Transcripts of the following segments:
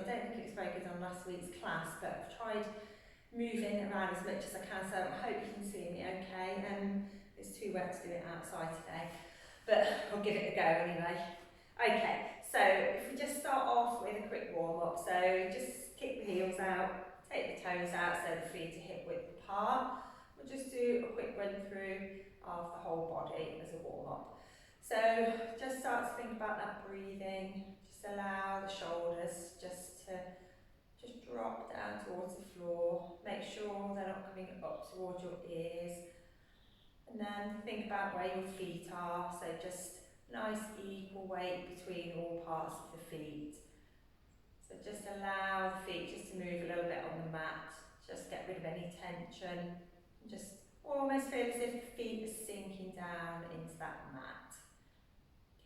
I don't think it was very good on last week's class, but I've tried moving around as much as I can, so I hope you can see me okay. It's too wet to do it outside today, but I'll give it a go anyway. Okay, so if we just start off with a quick warm-up, so just kick the heels out, take the toes out so the feet are hip width apart. We'll just do a quick run through of the whole body as a warm-up. So just start to think about that breathing. Just allow the shoulders just drop down towards the floor. Make sure they're not coming up towards your ears. And then think about where your feet are. So just nice equal weight between all parts of the feet. So just allow the feet just to move a little bit on the mat. Just get rid of any tension. And just almost feel as if the feet are sinking down into that mat.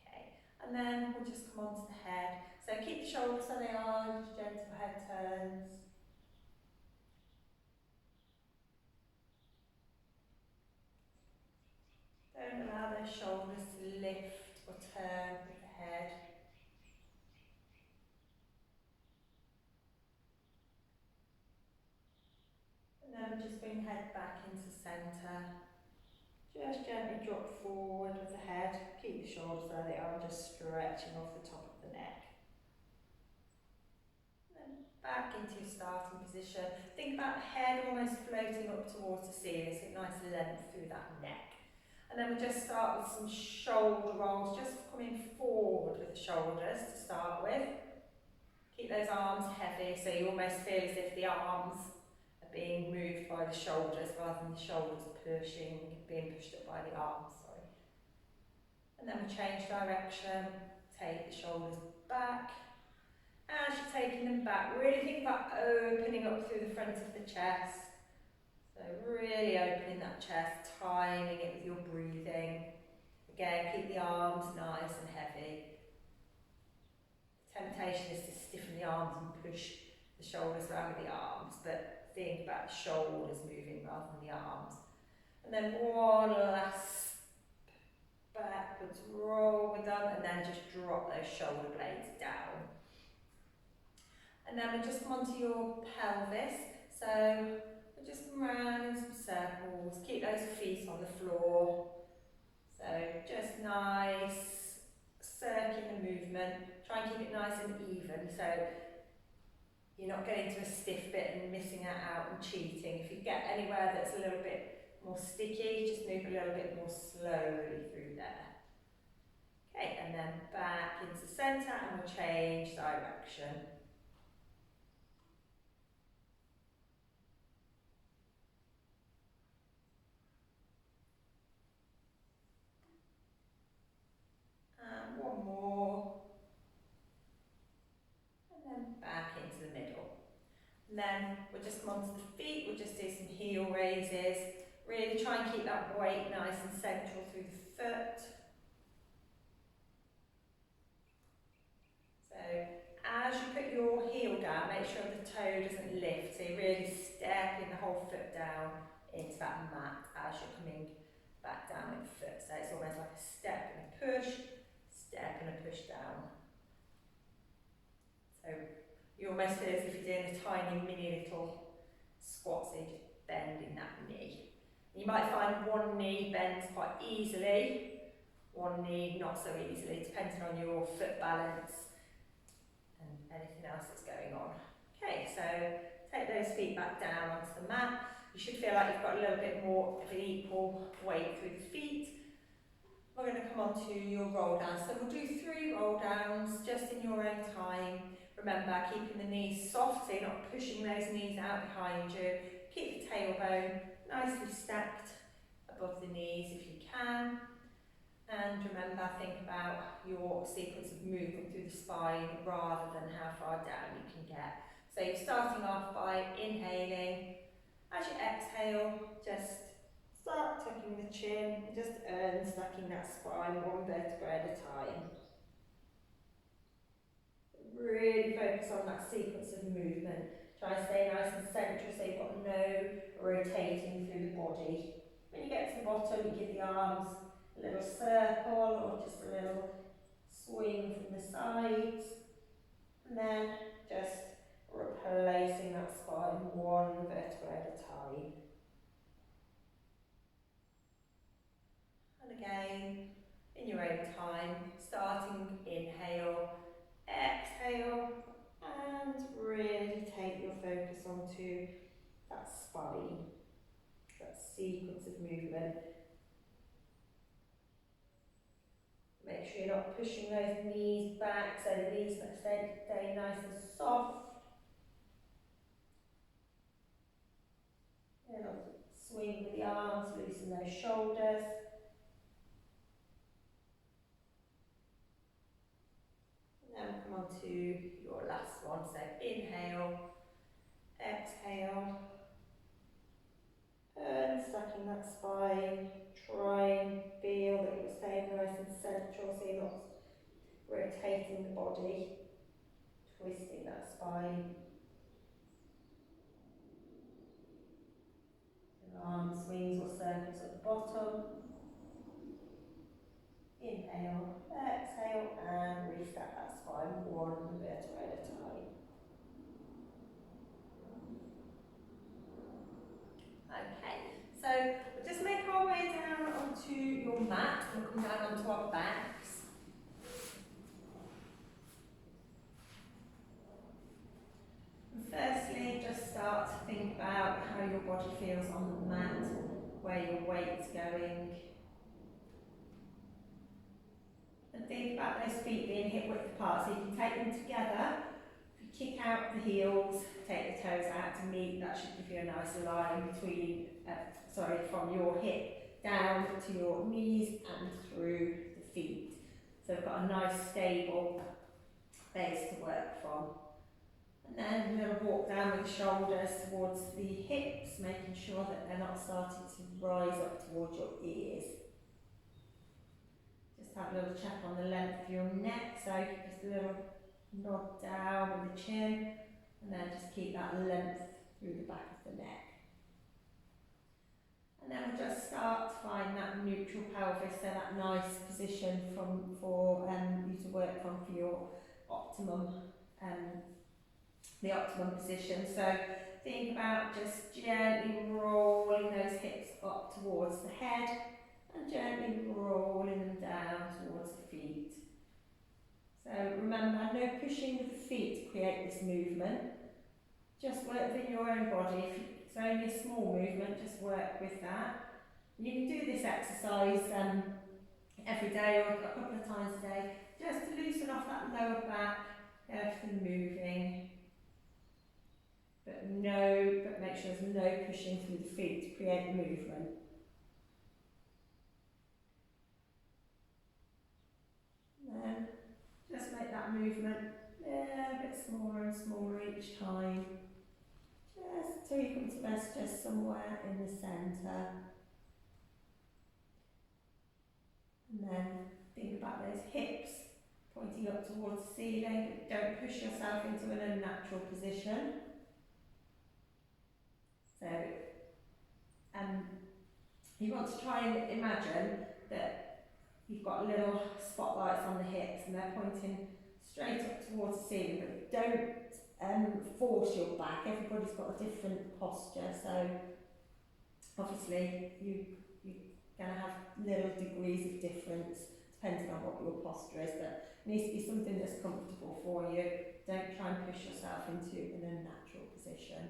Okay, and then we'll just come on to the head. So keep the shoulders where they are, just gentle head turns. Don't allow those shoulders to lift or turn with the head. And then just bring the head back into centre. Just gently drop forward with the head. Keep the shoulders where they are, just stretching off the top of the neck. And then back into your starting position. Think about the head almost floating up towards the ceiling, so nice length through that neck. And then we'll just start with some shoulder rolls, just coming forward with the shoulders to start with. Keep those arms heavy, so you almost feel as if the arms are being moved by the shoulders rather than the shoulders being pushed up by the arms, sorry. And then we change direction, take the shoulders back. As you're taking them back, really think about opening up through the front of the chest. So really opening that chest, timing it with your breathing. Again, keep the arms nice and heavy. The temptation is to stiffen the arms and push the shoulders around with the arms, but think about the shoulders moving rather than the arms. And then one last backwards roll with them, and then just drop those shoulder blades down. And then we'll just come onto your pelvis. So we'll just come round in some circles, keep those feet on the floor. So just nice circular movement. Try and keep it nice and even, so you're not getting to a stiff bit and missing out and cheating. If you get anywhere that's a little bit more sticky, just move a little bit more slowly through there. Okay, and then back into centre, and we'll change direction. And one more. And then back into the middle. And then we'll just come onto the feet, we'll just do some heel raises. Really try and keep that weight nice and central through the foot. So as you put your heel down, make sure the toe doesn't lift. So you're really stepping the whole foot down into that mat as you're coming back down with the foot. So it's almost like a step and a push down. So you almost feel as if you're doing a tiny mini little squat, so you're just bending that knee. You might find one knee bends quite easily, one knee not so easily, depending on your foot balance and anything else that's going on. Okay, so take those feet back down onto the mat. You should feel like you've got a little bit more of an equal weight through the feet. We're going to come on to your roll downs. So we'll do 3 roll downs just in your own time. Remember, keeping the knees soft, so you're not pushing those knees out behind you. Keep the tailbone nicely stacked above the knees if you can. And remember, think about your sequence of movement through the spine rather than how far down you can get. So you're starting off by inhaling. As you exhale, just start tucking the chin, just stacking that spine one vertebra at a time. Really focus on that sequence of movement. Try and stay nice and central so you've got no rotating through the body. When you get to the bottom, you give the arms a little circle or just a little swing from the sides. And then just replacing that spine one vertebra at a time. And again, in your own time, starting inhale, exhale, and really take your focus onto that spine, that sequence of movement. Make sure you're not pushing those knees back, so the knees stay nice and soft. And swing with the arms, loosen those shoulders. And then come on to your last one. So inhale, exhale, and stacking that spine. Try and feel that you're staying nice and central, so you're not rotating the body, twisting that spine. Arm swings or circles at the bottom. Inhale, exhale, and restack that spine one vertebra at a time. Okay, so we'll just make our way down onto your mat. We'll come down onto our backs. And firstly, just start to think about how your body feels on the mat, where your weight's going. And think about those feet being hip width apart, so you can take them together. If you kick out the heels, take the toes out to meet, that should give you a nice line between, from your hip down to your knees and through the feet. So we've got a nice stable base to work from. And then we're going to walk down with the shoulders towards the hips, making sure that they're not starting to rise up towards your ears. Just have a little check on the length of your neck, so just a little nod down with the chin, and then just keep that length through the back of the neck. And then we'll just start to find that neutral pelvis, so that nice position for you to work from for your optimum, the optimum position. So think about just gently rolling those hips up towards the head and gently rolling them down towards the feet. So remember, no pushing with the feet to create this movement. Just work within your own body. If it's only a small movement, just work with that. You can do this exercise every day or a couple of times a day, just to loosen off that lower back, everything moving. But make sure there's no pushing through the feet to create the movement. And then just make that movement a bit smaller and smaller each time. Just till you come to rest just somewhere in the centre. And then think about those hips pointing up towards the ceiling, but don't push yourself into an unnatural position. So you want to try and imagine that you've got little spotlights on the hips and they're pointing straight up towards the ceiling, but don't force your back. Everybody's got a different posture, so obviously you're going to have little degrees of difference depending on what your posture is, but it needs to be something that's comfortable for you. Don't try and push yourself into an unnatural position.